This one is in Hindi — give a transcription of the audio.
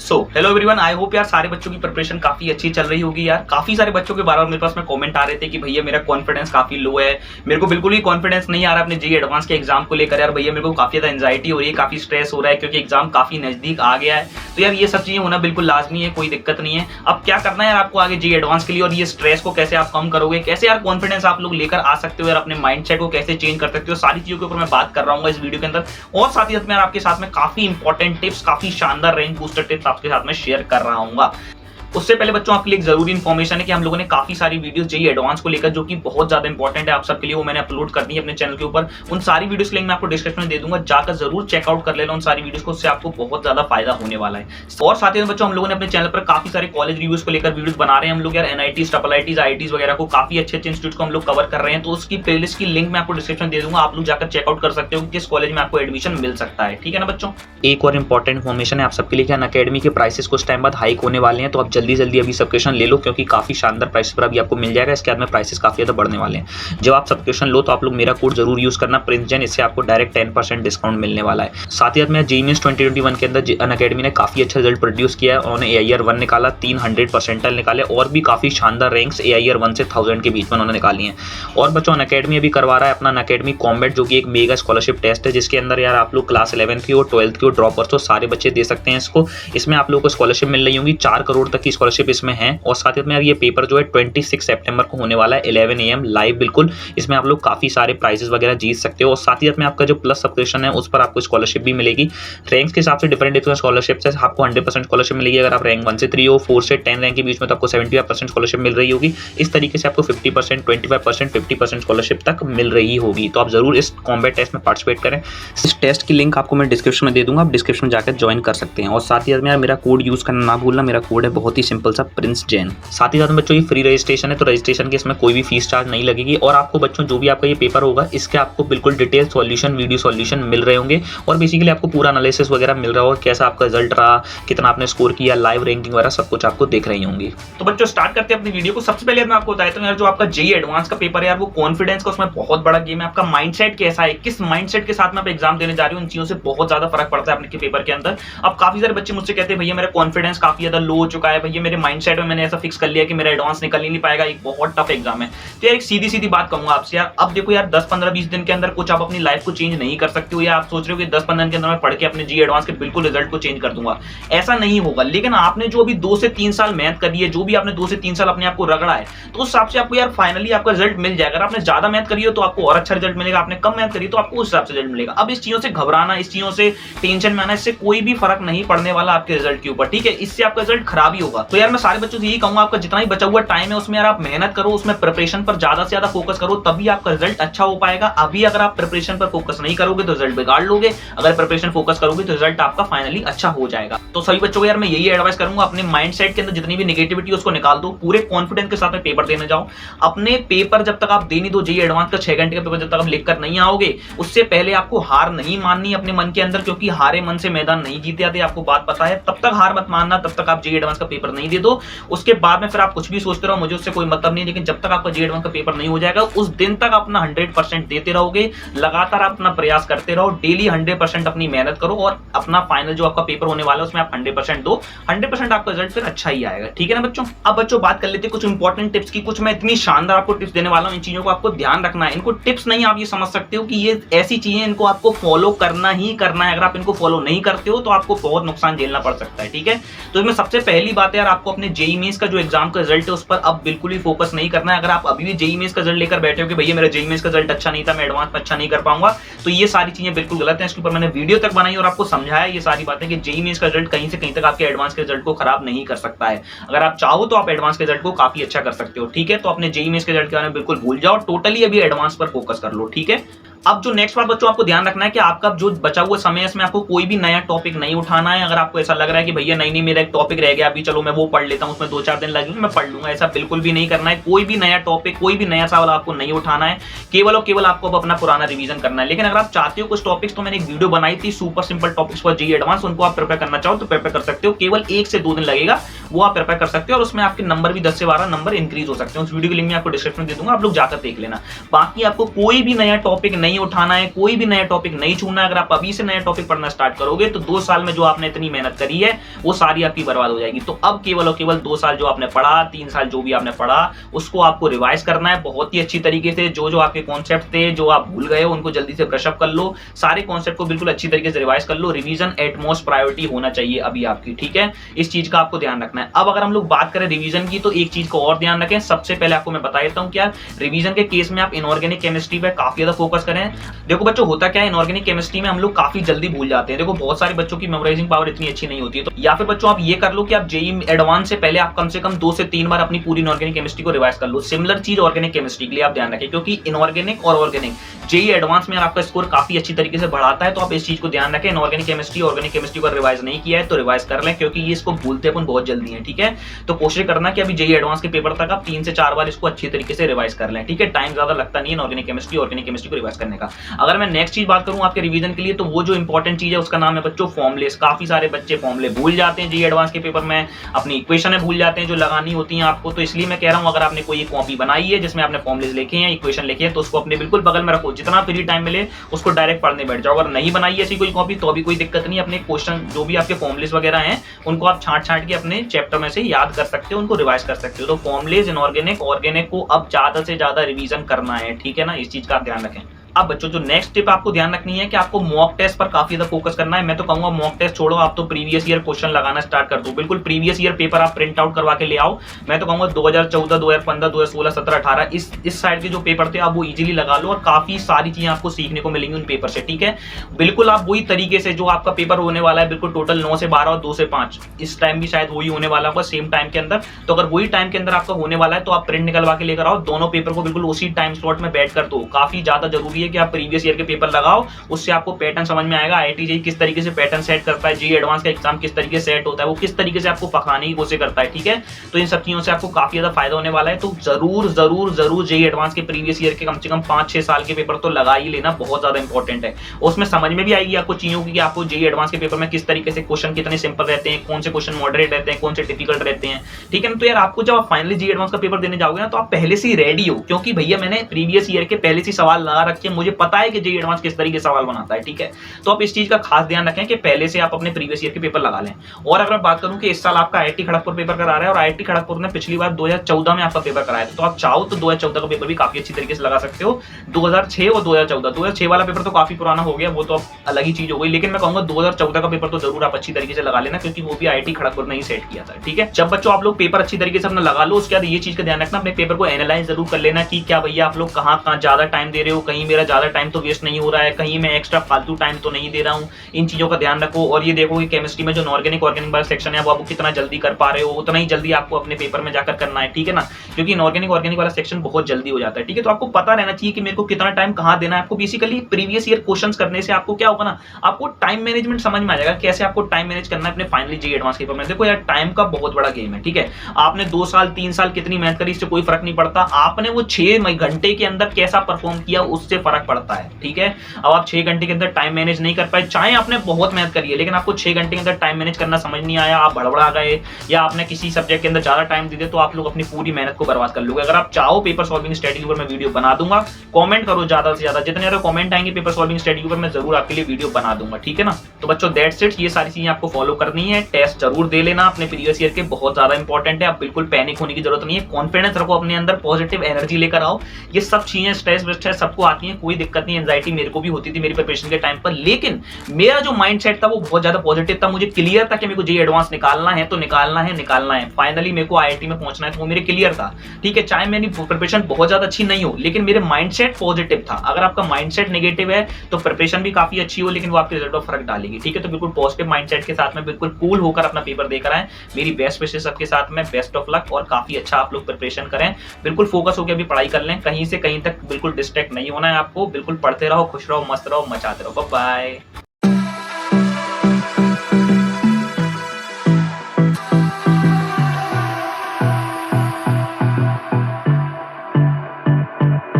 हेलो एवरीवन, आई होप यार सारे बच्चों की प्रिपरेशन काफी अच्छी चल रही होगी यार। काफी सारे बच्चों के बारे में मेरे पास में कमेंट आ रहे थे कि भैया मेरा कॉन्फिडेंस काफी लो है, मेरे को बिल्कुल भी कॉन्फिडेंस नहीं आ रहा अपने जेईई एडवांस के एग्जाम को लेकर। यार भैया मेरे को काफी ज्यादा एंजाइटी हो रही है, काफी स्ट्रेस हो रहा है क्योंकि एग्जाम काफी नजदीक आ गया है। तो यार ये सब चीजें होना बिल्कुल लाजमी है, कोई दिक्कत नहीं है। अब क्या करना है यार आपको आगे जेईई एडवांस के लिए, और ये स्ट्रेस को कैसे आप कम करोगे, कैसे यार कॉन्फिडेंस आप लोग लेकर आ सकते हो यार, अपने माइंडसेट को कैसे चेंज कर सकते हो, सारी चीजों के ऊपर मैं बात कर रहा हूँ इस वीडियो के अंदर। और साथ ही साथ मैं आपके साथ में काफी इंपॉर्टेंट टिप्स, काफी शानदार रैंक बूस्टर टिप्स आपके साथ में शेयर कर रहा हूँ। उससे पहले बच्चों आपके लिए एक जरूरी इंफॉर्मेशन है कि हम लोगों ने काफी सारी वीडियोस जेईई एडवांस को लेकर जो कि बहुत ज्यादा इंपॉर्टेंट है आप सबके लिए, वो मैंने अपलोड कर दी है अपने चैनल के ऊपर। उन सारी वीडियोस लिंक मैं आपको डिस्क्रिप्शन में दे दूंगा, जाकर जरूर चेकआउट कर लेना उन सारी वीडियोस को, उससे आपको बहुत ज्यादा फायदा होने वाला है। और साथ ही बच्चों हम लोगों ने अपने चैनल पर काफी सारे कॉलेज रिव्यूज को लेकर वीडियोस बना रहे हैं हम लोग यार, एनआईटीज, IITs, IITs वगैरह को, काफी अच्छे इंस्टीट्यूट को हम लोग कवर कर रहे हैं। तो उसकी प्लेलिस्ट की लिंक मैं आपको डिस्क्रिप्शन दे दूंगा, आप लोग जाकर चेकआउट कर सकते हो किस कॉलेज में आपको एडमिशन मिल सकता है। ठीक है ना बच्चों। एक और इंपॉर्टेंट इन्फॉर्मेशन है आप सबके लिए कि अनअकैडमी के प्राइसेस कुछ टाइम बाद हाइक होने वाले हैं, तो आप जल्दी जल्दी अभी सब्सक्रिप्शन ले लो क्योंकि काफी शानदार प्राइस पर अभी आपको मिल जाएगा। इसके बाद में प्राइसेस काफी ज्यादा बढ़ने वाले हैं। जब आप सब्सक्रिप्शन लो तो आप लोग मेरा कोड जरूर यूज करना प्रिंसजन, इससे आपको डायरेक्ट 10% डिस्काउंट मिलने वाला है। साथ ही साथ में जेईई मेंस 2021 के अंदर अनअकैडमी ने काफी अच्छा रिजल्ट प्रोड्यूस किया है। उन्होंने AIR 1 निकाला, 300 परसेंटाइल निकाले, और भी काफी शानदार रैंक्स AIR 1 से 1000 के बीच में उन्होंने निकाली हैं। और बच्चों अनअकैडमी अभी करवा रहा है अपना अनअकैडमी कॉम्बैट, जो कि एक मेगा स्कॉलरशिप टेस्ट है, जिसके अंदर यार आप लोग क्लास 11 की और 12th की और ड्रॉपर्स हो सारे बच्चे दे सकते हैं इसको। इसमें आप लोगों को स्कॉलरशिप मिल रही होंगी, 4 करोड़ तक की स्कॉलरशिप इसमें है। और साथ ही में यार ये पेपर जो है 26 सितंबर को होने वाला है 11 AM लाइव बिल्कुल। इसमें आप लोग काफी सारे प्राइजेस वगैरह जीत सकते हो। और साथ ही साथ में आपका जो प्लस सब्सक्रिप्शन है उस पर आपको स्कॉलरशिप भी मिलेगी। रैंक्स के हिसाब से डिफरेंट स्कॉलरशिप है, आपको 100% स्कॉलरशिप मिलेगी। अगर आप रैंक 1 से 3 हो, 4 से 10 रैंक के बीच में, तो आपको 75% स्कॉलरशिप मिल रही होगी। इस तरीके से आपको 50%, 25%, 50% स्कॉलरशिप तक मिल रही होगी। तो आप जरूर इस कॉम्बैट टेस्ट में पार्टिसिपेट करें। इस टेस्ट की लिंक आपको मैं डिस्क्रिप्शन में दे दूंगा, आप डिस्क्रिप्शन में जाकर ज्वाइन कर सकते हैं। और साथ ही साथ मेरा कोड यूज करना ना भूलना, मेरा कोड है बहुत ही सिंपल सा, प्रिंस जैन। साथ ही साथ बच्चों ये फ्री रजिस्ट्रेशन है, तो रजिस्ट्रेशन के इसमें कोई भी फीस चार्ज नहीं लगेगी। और आपको बच्चों जो भी आपका ये पेपर होगा इसके आपको बिल्कुल डिटेल सॉल्यूशन, वीडियो सॉल्यूशन मिल रहे होंगे, और बेसिकली आपको पूरा एनालिसिस वगैरह मिल रहा होगा, कैसा आपका रिजल्ट रहा, कितना आपने स्कोर किया, लाइव रैंकिंग वगैरह सब कुछ आपको देख रही होंगी। तो बच्चों स्टार्ट करते हैं अपनी वीडियो को। सबसे पहले मैं आपको बताता हूं यार, जो आपका जेईई एडवांस का पेपर है यार, वो कॉन्फिडेंस का उसमें बहुत बड़ा गेम है। आपका माइंडसेट कैसा है, किस माइंडसेट के साथ में आप एग्जाम देने जा रहे हो, उन चीजों से बहुत ज्यादा फर्क पड़ता है अपने पेपर के अंदर। अब काफी सारे बच्चे मुझसे कहते हैं भैया मेरा कॉन्फिडेंस काफी ज्यादा लो हो चुका है, भैया मेरे माइंडसेट में मैंने ऐसा फिक्स कर लिया कि मेरा एडवांस निकल ही नहीं पाएगा, एक बहुत टफ एग्जाम है। तो यार एक सीधी सीधी बात कहूंगा आपसे यार, अब देखो यार 10, 15, 20 दिन के अंदर कुछ आप अपनी लाइफ को चेंज नहीं कर सकते हो, या आप सोच रहे हो कि 10, 15 दिन के अंदर मैं पढ़ के अपने जेईई एडवांस के बिल्कुल रिजल्ट को चेंज कर दूंगा, ऐसा नहीं होगा। लेकिन आपने जो अभी 2 से 3 साल मेहनत करी है, जो भी आपने 2 से 3 साल अपने आप को रगड़ा है, तो उस हिसाब से आपको यार फाइनली आपका रिजल्ट मिल जाएगा। अगर आपने ज्यादा मेहनत करी हो तो आपको और अच्छा रिजल्ट मिलेगा, आपने कम मेहनत करी तो आपको उस हिसाब से रिजल्ट मिलेगा। अब इस चीजों से घबराना, इस चीजों से टेंशन में आना, इससे कोई भी फर्क नहीं पड़ने वाला आपके रिजल्ट के ऊपर। ठीक है, इससे आपका रिजल्ट खराब ही होगा। तो यार मैं सारे बच्चों से यही कहूंगा, आपका जितना ही बचा हुआ टाइम है उसमें यार आप मेहनत करो, उसमें प्रिपरेशन पर ज्यादा से ज्यादा फोकस करो, तभी आपका रिजल्ट अच्छा हो पाएगा। अभी अगर आप प्रिपरेशन पर फोकस नहीं करोगे तो रिजल्ट बिगाड़ लोगे, अगर प्रिपरेशन फोकस करोगे तो रिजल्ट आपका फाइनली अच्छा हो जाएगा। तो सभी बच्चों को यार मैं यही एडवाइस करूंगा, अपने माइंडसेट के अंदर जितनी भी नेगेटिविटी उसको निकाल दो, पूरे कॉन्फिडेंस के साथ में पेपर देने जाओ। अपने पेपर जब तक आप दे नहीं दो, जेईई एडवांस का 6 घंटे का पेपर जब तक आप लिख कर नहीं आओगे, उससे पहले आपको हार नहीं माननी अपने मन के अंदर, क्योंकि हारे मन से मैदान नहीं जीते आते, आपको बात पता है। तब तक हार मत मानना, तब तक आप जेईई एडवांस का पेपर नहीं दे दो। उसके बाद में फिर आप कुछ भी सोचते रहो, मुझे उससे कोई मतलब नहीं, लेकिन जब तक आपका जेईई एडवांस का पेपर नहीं हो जाएगा उस दिन तक अपना 100% देते रहोगे, लगातार अपना प्रयास करते रहो, डेली 100% अपनी मेहनत करो, और अपना फाइनल जो आपका पेपर होने वाला है उसमें आप 100% दो, 100% आपका रिजल्ट फिर अच्छा ही आएगा। ठीक है ना बच्चों। अब बच्चों बात कर लेते हैं कुछ इंपॉर्टेंट टिप्स की। कुछ मैं इतनी शानदार आपको टिप्स देने वाला हूं, इन चीजों को आपको ध्यान रखना है। इनको टिप्स नहीं, आप ये समझ सकते हो कि ये ऐसी चीजें, इनको आपको फॉलो करना ही करना है। अगर आप इनको फॉलो नहीं करते हो तो आपको बहुत नुकसान झेलना पड़ सकता है। ठीक है, तो इसमें सबसे पहली बात है यार, आपको अपने जेईई मेंस का जो एग्जाम का रिजल्ट है उस पर अब बिल्कुल भी फोकस नहीं करना है। अगर आप अभी भी जेईई मेंस का रिजल्ट लेकर बैठे हो कि भैया मेरा जेईई मेंस का रिजल्ट अच्छा नहीं था, मैं एडवांस में अच्छा नहीं कर पाऊंगा, तो ये सारी चीजें बिल्कुल गलत है। इसके ऊपर मैंने वीडियो तक बनाई और आपको समझाया ये सारी बातें कि जेईई मेंस का रिजल्ट कहीं से कहीं तक आपके एडवांस के रिजल्ट को खराब नहीं कर सकता है। अगर आप चाहो तो आप एडवांस के रिजल्ट को काफी अच्छा कर सकते हो। ठीक है, तो अपने जेईई मेंस के रिजल्ट के बारे में बिल्कुल भूल जाओ, टोटली अभी एडवांस पर फोकस कर लो। ठीक है, अब जो नेक्स्ट बात बच्चों आपको ध्यान रखना है कि आपका जो बचा हुआ समय है इसमें आपको कोई भी नया टॉपिक नहीं उठाना है। अगर आपको ऐसा लग रहा है कि भैया नहीं मेरा एक टॉपिक रह गया, अभी चलो मैं वो पढ़ लेता हूं, उसमें 2-4 दिन लगेंगे मैं पढ़ लूंगा, ऐसा बिल्कुल भी नहीं करना है। कोई भी नया टॉपिक, कोई भी नया सवाल आपको नहीं उठाना है, केवल और केवल आपको अब अपना पुराना रिवीजन करना है। लेकिन अगर आप चाहते हो कुछ टॉपिक्स, तो मैंने एक वीडियो बनाई थी super simple topics for JEE advance, उनको आप प्रिपेयर करना चाहो तो प्रिपेयर कर सकते हो, केवल 1 से 2 दिन लगेगा, वो आप प्रिपेयर कर सकते हो और उसमें आपके नंबर भी 10 से 12 नंबर इंक्रीज हो सकते हैं। उस वीडियो की लिंक मैं आपको डिस्क्रिप्शन में दे दूंगा, आप लोग जाकर देख लेना। बाकी आपको कोई भी नया टॉपिक नहीं उठाना है, कोई भी नया टॉपिक नहीं छूना है। अगर आप अभी से नया टॉपिक पढ़ना स्टार्ट करोगे तो 2 साल में जो आपने इतनी मेहनत करी है वो सारी आपकी बर्बाद हो जाएगी। तो अब केवल और केवल 2 साल जो आपने पढ़ा, 3 साल जो भी आपने पढ़ा, उसको आपको रिवाइज करना है बहुत ही अच्छी तरीके से। जो आपके कॉन्सेप्ट थे, जो आप भूल गए हो, उनको जल्दी से ब्रशअप कर लो। सारे कॉन्सेप्ट को बिल्कुल अच्छी तरीके से रिवाइज कर लो। रिवीजन एट मोस्ट प्रायोरिटी होना चाहिए अभी आपकी, ठीक है। इस चीज का आपको ध्यान रखना है। अब अगर हम लोग बात करें रिवीजन की, तो एक चीज को और ध्यान रखें। सबसे पहले आपको मैं बता देता हूं क्या रिवीजन के केस में आप इनऑर्गेनिक केमिस्ट्री पे काफी ज्यादा फोकस करें। देखो बच्चों, होता क्या है, इनऑर्गेनिक केमिस्ट्री में हम लोग काफी जल्दी भूल जाते हैं। देखो बहुत सारे बच्चों की मेमोराइजिंग पावर इतनी अच्छी नहीं होती है, तो या फिर बच्चों आप ये कर लो कि आप जेईई एडवांस से पहले आप कम से कम 2 से 3 बार अपनी पूरी इनऑर्गेनिक केमिस्ट्री को रिवाइज कर लो। सिमिलर चीज ऑर्गेनिक केमिस्ट्री के लिए आप ध्यान रखें, क्योंकि इनऑर्गेनिक और ऑर्गेनिक जेईई एडवांस में आपका स्कोर काफी अच्छी तरीके से बढ़ाता है। तो आप इस चीज को ध्यान रखें। इनऑर्गेनिक केमिस्ट्री, ऑर्गेनिक केमिस्ट्री को रिवाइज नहीं किया है तो रिवाइज कर लें, क्योंकि ये इसको भूलते अपन बहुत जल्दी है, ठीक है। तो कोशिश करना कि अभी जेईई एडवांस के पेपर तक आप 3 से 4 बार इसको अच्छी तरीके से रिवाइज कर लें, ठीक है। टाइम ज्यादा लगता नहीं है ऑर्गेनिक केमिस्ट्री को रिवाइज करने का। अगर मैं नेक्स्ट चीज बात करूं आपके रिवीजन के लिए, तो वो जो इंपॉर्टेंट चीज है उसका नाम है बच्चों फॉर्मुलेस। काफी सारे बच्चे फॉर्मुले भूल जाते हैं जेईई एडवांस के पेपर में, अपनी इक्वेशन भूल जाते हैं जो लगानी होती है आपको। तो इसलिए मैं कह रहा हूं, अगर आपने कोई कॉपी बनाई है जिसमें आपने फॉर्मुलेस लिखे हैं, इक्वेशन लिखे हैं, तो उसको अपने बिल्कुल बगल में रखो। जितना फ्री टाइम मिले उसको डायरेक्ट पढ़ने बैठ जाओ। अगर नहीं बनाई ऐसी कोई कॉपी तो अभी कोई दिक्कत नहीं, अपने क्वेश्चन जो भी आपके फॉर्मुलेस वगैरह हैं उनको आप छांट के अपने चैप्टर में से याद कर सकते हो, उनको रिवाइज कर सकते हो। तो फॉर्मुलेस, इनऑर्गेनिक, ऑर्गेनिक को अब ज्यादा से ज्यादा रिवीजन करना है, ठीक है ना। इस चीज का आप ध्यान रखें। अब बच्चों जो नेक्स्ट टिप आपको ध्यान रखनी है कि आपको मॉक टेस्ट पर काफी ज्यादा फोकस करना है। मैं तो कहूंगा मॉक टेस्ट छोड़ो, आप तो प्रीवियस ईयर क्वेश्चन लगाना स्टार्ट कर दो। बिल्कुल प्रीवियस ईयर पेपर आप प्रिंट आउट करवा के ले आओ। मैं तो कहूंगा 2014, 2015, 2016, 17, 18 इस साइड के जो पेपर थे आप वो इजीली लगा लो, और काफी सारी चीजें आपको सीखने को मिलेंगी उन पेपर से, ठीक है। बिल्कुल आप वही तरीके से जो आपका पेपर होने वाला है, बिल्कुल टोटल 9 से 12 और 2 से 5, इस टाइम भी शायद वही होने वाला होगा सेम टाइम के अंदर। तो अगर वही टाइम के अंदर आपका होने वाला है तो आप प्रिंट निकलवा के लेकर आओ, दोनों पेपर को बिल्कुल उसी टाइम स्लॉट में बैठ कर दो। काफी ज्यादा जरूरी है कि आप प्रीवियस ईयर के पेपर लगाओ, उससे आपको पैटर्न समझ में आएगा। आईआईटी जेईई किस तरीके से पैटर्न सेट करता है, जेईई एडवांस का एग्जाम किस तरीके से सेट होता है, वो किस तरीके से आपको पकाने की कोशिश करता है, ठीक है। तो इन सब चीजों से आपको काफी ज्यादा फायदा होने वाला है। तो जरूर जरूर जरूर जेईई एडवांस के प्रीवियस ईयर के कम से कम 5-6 साल के पेपर तो लगा ही लेना, बहुत ज्यादा इंपॉर्टेंट है। उसमें समझ में भी आएगी आपको चीजों की कि आपको जेईई एडवांस के पेपर में किस तरीके से क्वेश्चन कितने सिंपल रहते हैं, कौन से क्वेश्चन मॉडरेट रहते हैं, कौन से डिफिकल्ट रहते हैं, ठीक है ना। तो यार आपको जब आप फाइनली जेईई एडवांस का पेपर देने जाओगे ना, तो आप पहले से ही रेडी हो, क्योंकि भैया मैंने प्रीवियस ईयर के पहले से सवाल लगा रखे हैं, मुझे पता है कि जेईई एडवांस किस तरीके से सवाल बनाता है, ठीक है। तो आप इस चीज का खास ध्यान रखें कि पहले से आप अपने प्रीवियस ईयर के पेपर लगा लें। और अगर मैं बात करूं कि इस साल आपका आईआईटी खड़गपुर पेपर करा रहा है, और आईआईटी खड़गपुर ने पिछली बार 2014 में आपका पेपर कराया था, तो आप चाहो तो 2014 का पेपर भी काफी अच्छी तरीके से लगा सकते हो। 2006 और 2014 वाला पेपर तो काफी पुराना हो गया, वो तो अलग ही चीज हो गई, लेकिन मैं कहूंगा 2014 का पेपर तो जरूर आप अच्छी तरीके से लगा लेना, क्योंकि वो भी आईआईटी खड़गपुर ने ही सेट किया था, ठीक है। जब बच्चों आप लोग पेपर अच्छी तरीके से अपना लगा लो, उसके बाद ये चीज का ध्यान रखना, अपने पेपर को एनालाइज जरूर कर लेना कि क्या भैया आप लोग कहाँ ज्यादा टाइम दे रहे हो, कहीं मेरा ज्यादा टाइम तो वेस्ट नहीं हो रहा है, कहीं मैं एक्स्ट्रा फालतू टाइम तो नहीं दे रहा हूं। इन चीजों का ध्यान रखो। और ये देखो कि केमिस्ट्री में जो ऑर्गेनिक वाला सेक्शन है वो आप कितना जल्दी कर पा रहे हो, उतना ही जल्दी आपको अपने पेपर में जाकर करना है, ठीक है ना। क्योंकि ऑर्गेनिक वाला सेक्शन बहुत जल्दी हो जाता है, ठीक है। तो आपको पता रहना चाहिए कि मेरे को कितना टाइम कहां देना है। आपको बेसिकली प्रीवियस ईयर क्वेश्चंस करने से आपको क्या होगा ना, आपको टाइम मैनेजमेंट समझ में आ जाएगा, कैसे आपको टाइम मैनेज करना है अपने फाइनली जेईई एडवांस पेपर में। देखो यार टाइम का बहुत बड़ा गेम है, ठीक है। आपने 2 साल 3 साल कितनी मेहनत करी इससे कोई फर्क नहीं पड़ता, आपने वो 6 घंटे के अंदर कैसा परफॉर्म किया उससे फर्क पड़ता है, ठीक है। अब आप 6 घंटे के अंदर टाइम मैनेज नहीं कर पाए, चाहे आपने बहुत मेहनत करी है, लेकिन आपको 6 घंटे के अंदर टाइम मैनेज करना समझ नहीं आया, आप भड़बड़ा गए, या आपने किसी सब्जेक्ट के अंदर ज्यादा टाइम दे दिया, तो आप लोग अपनी पूरी मेहनत को बर्बाद कर लोगे। अगर आप चाहो पेपर सॉल्विंग स्ट्रेटजी पर मैं वीडियो बना दूंगा, कमेंट करो ज्यादा से ज्यादा, जितने ज्यादा कमेंट आएंगे पेपर सॉल्विंग स्ट्रेटजी पर मैं जरूर आपके लिए वीडियो बना दूंगा, ठीक है ना। तो बच्चों दैट्स इट, ये सारी चीजें आपको फॉलो करनी है। टेस्ट जरूर दे लेना अपने प्रीवियस ईयर के, बहुत ज्यादा इंपॉर्टेंट है। आप बिल्कुल पैनिक होने की जरूरत नहीं है, कॉन्फिडेंस रखो अपने अंदर, पॉजिटिव एनर्जी लेकर आओ। ये सब चीजें स्ट्रेस वेस्ट सबको आती है, कोई दिक्कत नहीं। एंजाइटी मेरे को भी होती थी मेरी प्रिपरेशन के टाइम पर, लेकिन मेरा जो माइंडसेट था वो बहुत ज्यादा पॉजिटिव था। मुझे क्लियर था कि मेरे को जेईई एडवांस निकालना है तो निकालना है। फाइनली मेरे को आईआईटी में पहुंचना है, तो वो मेरे क्लियर था, ठीक है। चाहे मेरी प्रिपरेशन बहुत ज्यादा अच्छी नहीं हो, लेकिन मेरे माइंडसेट पॉजिटिव था। अगर आपका माइंडसेट नेगेटिव है तो प्रिपरेशन भी काफी अच्छी हो, लेकिन वो आपके रिजल्ट पर फर्क डालेगी, ठीक है। तो बिल्कुल पॉजिटिव माइंडसेट के साथ में बिल्कुल कूल होकर अपना पेपर देकर आए। मेरी बेस्ट विशेष सबके साथ में, बेस्ट ऑफ लक, और काफी अच्छा आप लोग प्रिपरेशन करें। बिल्कुल फोकस होकर अभी पढ़ाई कर लें, कहीं से कहीं तक बिल्कुल डिस्ट्रैक्ट नहीं होना है आपको। बिल्कुल पढ़ते रहो, खुश रहो, मस्त रहो, मचाते रहो। Bye bye.